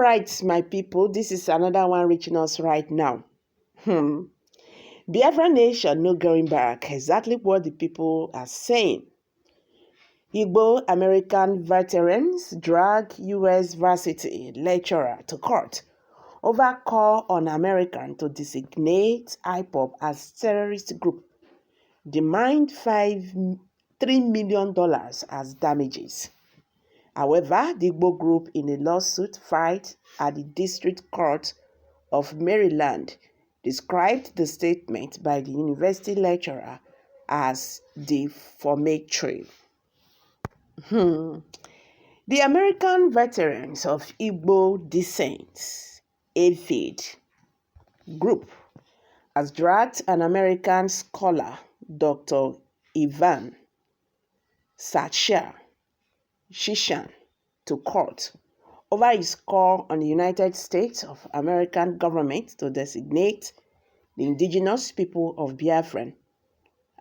right, my people, this is another one reaching us right now. Biafra nation, no going back. Exactly what the people are saying. Igbo American veterans drag U.S. varsity lecturer to court over call on American to designate IPOB as terrorist group. Demand $3 million as damages. However, the Igbo group in a lawsuit filed at the District Court of Maryland described the statement by the university lecturer as defamatory. The American Veterans of Igbo Descent, AVID group, has dragged an American scholar, Dr. Ivan Shishan, to court over his call on the United States of American government to designate the indigenous people of Biafra,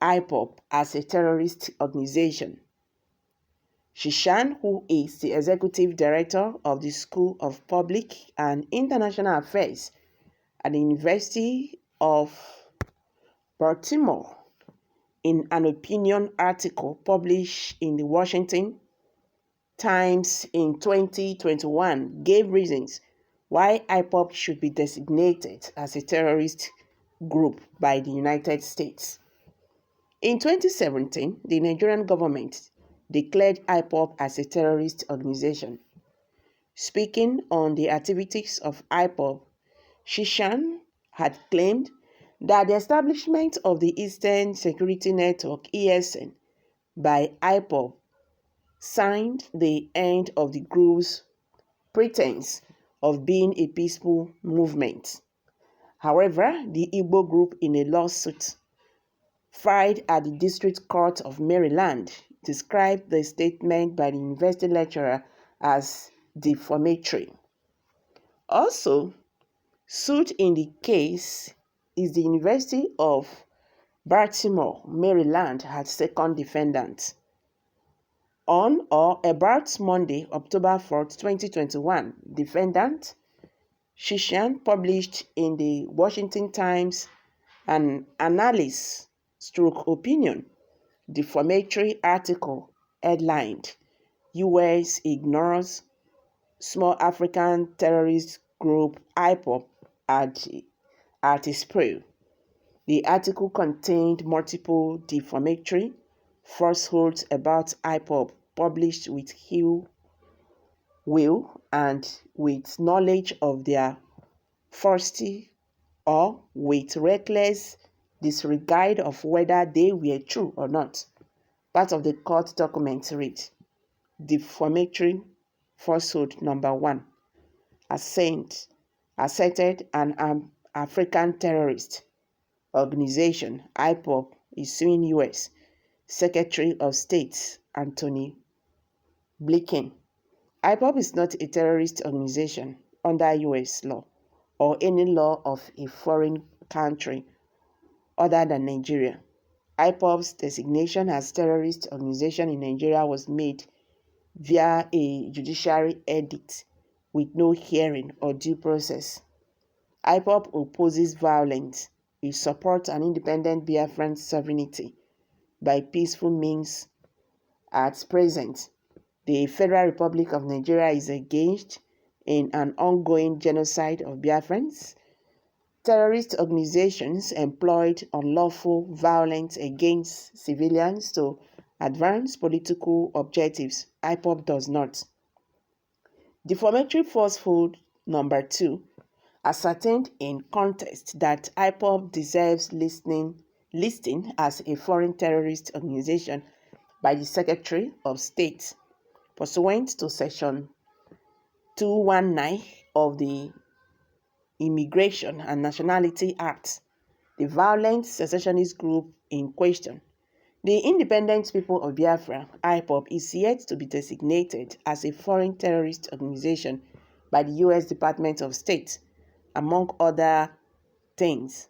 IPOB, as a terrorist organization. Shishan, who is the executive director of the School of Public and International Affairs at the University of Baltimore, in an opinion article published in the Washington Times in 2021, gave reasons why IPOB should be designated as a terrorist group by the United States. In 2017, the Nigerian government declared IPOB as a terrorist organization. Speaking on the activities of IPOB, Shishan had claimed that the establishment of the Eastern Security Network (ESN) by IPOB signed the end of the group's pretense of being a peaceful movement. However, the Igbo group in a lawsuit filed at the District Court of Maryland described the statement by the university lecturer as defamatory. Also, sued in the case is the University of Baltimore, Maryland, as second defendant. On or about Monday, October 4, 2021, defendant Shishan published in the Washington Times an analysis/opinion defamatory article headlined U.S. Ignores Small African Terrorist Group IPOB at its prey. The article contained multiple defamatory falsehoods about IPOB published with ill will and with knowledge of their falsity or with reckless disregard of whether they were true or not. Part of the court document read: defamatory falsehood number 1. Asserted an African terrorist organization, IPOB, is suing U.S. Secretary of State Anthony Blinken. IPOB is not a terrorist organization under U.S. law or any law of a foreign country other than Nigeria. IPOB's designation as terrorist organization in Nigeria was made via a judiciary edict with no hearing or due process. IPOB opposes violence. It supports an independent Biafran sovereignty by peaceful means. At present, the Federal Republic of Nigeria is engaged in an ongoing genocide of Biafrans. Terrorist organizations employed unlawful violence against civilians to advance political objectives. IPOB does not. Defamatory falsehood number 2. Ascertained in contest that IPOB deserves listing as a foreign terrorist organization by the Secretary of State, pursuant to Section 219 of the Immigration and Nationality Act. The violent secessionist group in question, the Independent People of Biafra, IPOB, is yet to be designated as a foreign terrorist organization by the U.S. Department of State, among other things.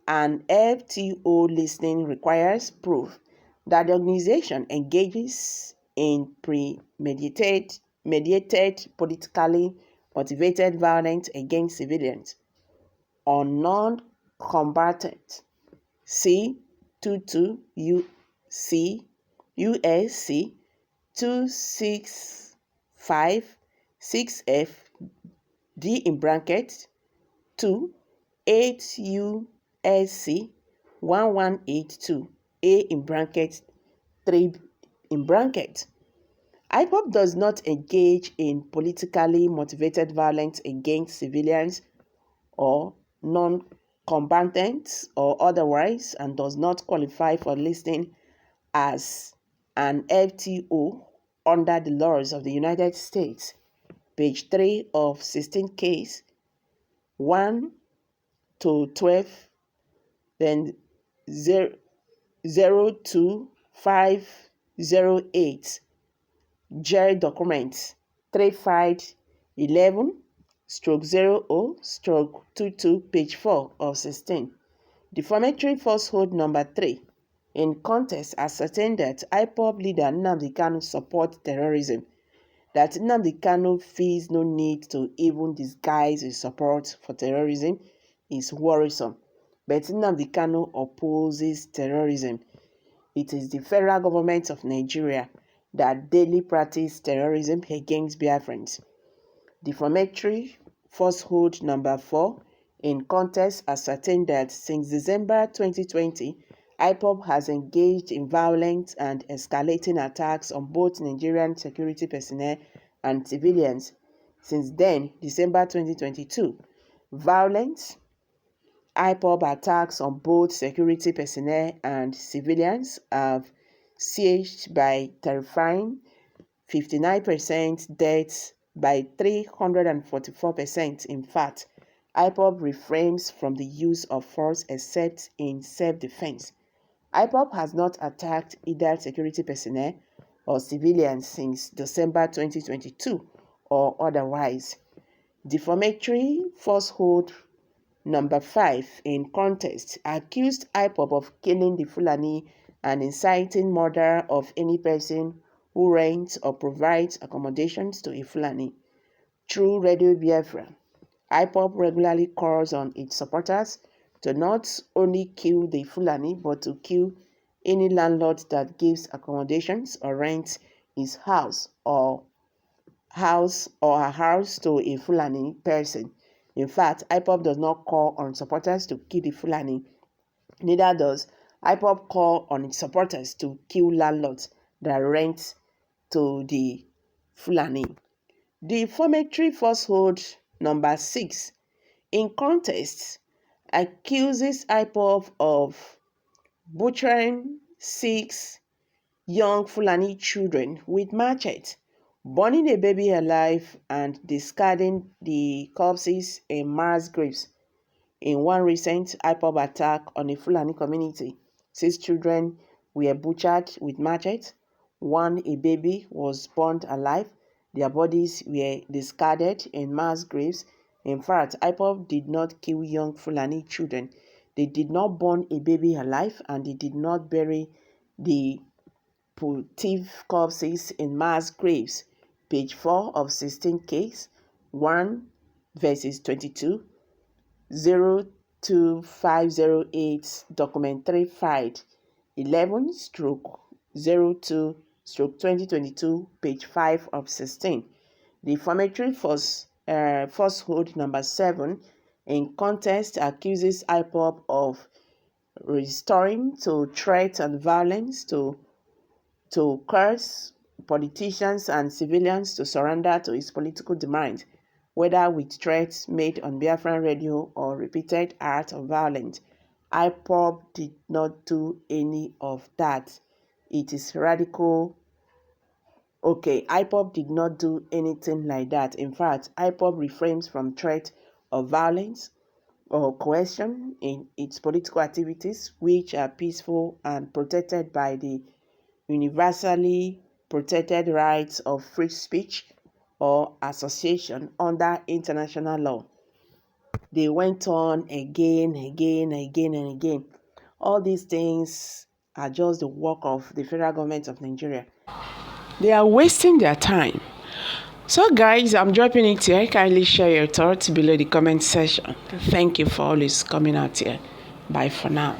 An FTO listing requires proof that the organization engages in premeditated, politically motivated violence against civilians or non-combatant. C. 22 USC 265 6F D in bracket 2 8 USC 1182 A in bracket 3 in bracket. IPOB does not engage in politically motivated violence against civilians or non-combatants or otherwise, and does not qualify for listing as an FTO under the laws of the United States. Page 3 of 16 case 1 to 12, then 02508. Jerry document 3511/00/22, page 4 of 16. Defamatory falsehood number 3. In contest, ascertained that IPOB leader Nnamdi Kanu supports terrorism, that Nnamdi Kanu feels no need to even disguise his support for terrorism is worrisome. But Nnamdi Kanu opposes terrorism. It is the federal government of Nigeria that daily practice terrorism against Biafrans. Defamatory falsehood number 4. In contest, ascertained that since December 2020, IPOB has engaged in violent and escalating attacks on both Nigerian security personnel and civilians. Since then, December 2022, violent IPOB attacks on both security personnel and civilians have surged by terrifying 59%, deaths by 344%. In fact, IPOB refrains from the use of force except in self-defense. IPOB has not attacked either security personnel or civilians since December 2022 or otherwise. Defamatory falsehood number 5. In contest, accused IPOB of killing the Fulani and inciting murder of any person who rents or provides accommodations to a Fulani. Through Radio Biafra, IPOB regularly calls on its supporters to not only kill the Fulani but to kill any landlord that gives accommodations or rents his house or a house to a Fulani person. In fact, IPOB does not call on supporters to kill the Fulani. Neither does IPOB call on its supporters to kill landlords that rent to the Fulani. Defamatory falsehood number 6. In contest, accuses IPOB of butchering 6 young Fulani children with machete, burning a baby alive, and discarding the corpses in mass graves. In one recent IPOB attack on a Fulani community, 6 children were butchered with machete. 1, a baby, was burned alive. Their bodies were discarded in mass graves. In fact, IPOB did not kill young Fulani children. They did not burn a baby alive, and they did not bury the putative corpses in mass graves. Page 4 of 16 case 1 verses 22, 02508, document 3511/02/2022, page 5 of 16. Defamatory falsehood number 7. In contest, accuses IPOB of restoring to threat and violence to curse politicians and civilians to surrender to its political demands, whether with threats made on Biafran radio or repeated acts of violence. IPOB did not do any of that. It is radical. IPOB did not do anything like that. In fact, IPOB refrains from threat of violence or coercion in its political activities, which are peaceful and protected by the universally protected rights of free speech or association under international law. They went on again. All these things are just the work of the federal government of Nigeria. They are wasting their time So guys, I'm dropping it here. Kindly share your thoughts below the comment section. Thank you for always coming out here. Bye for now.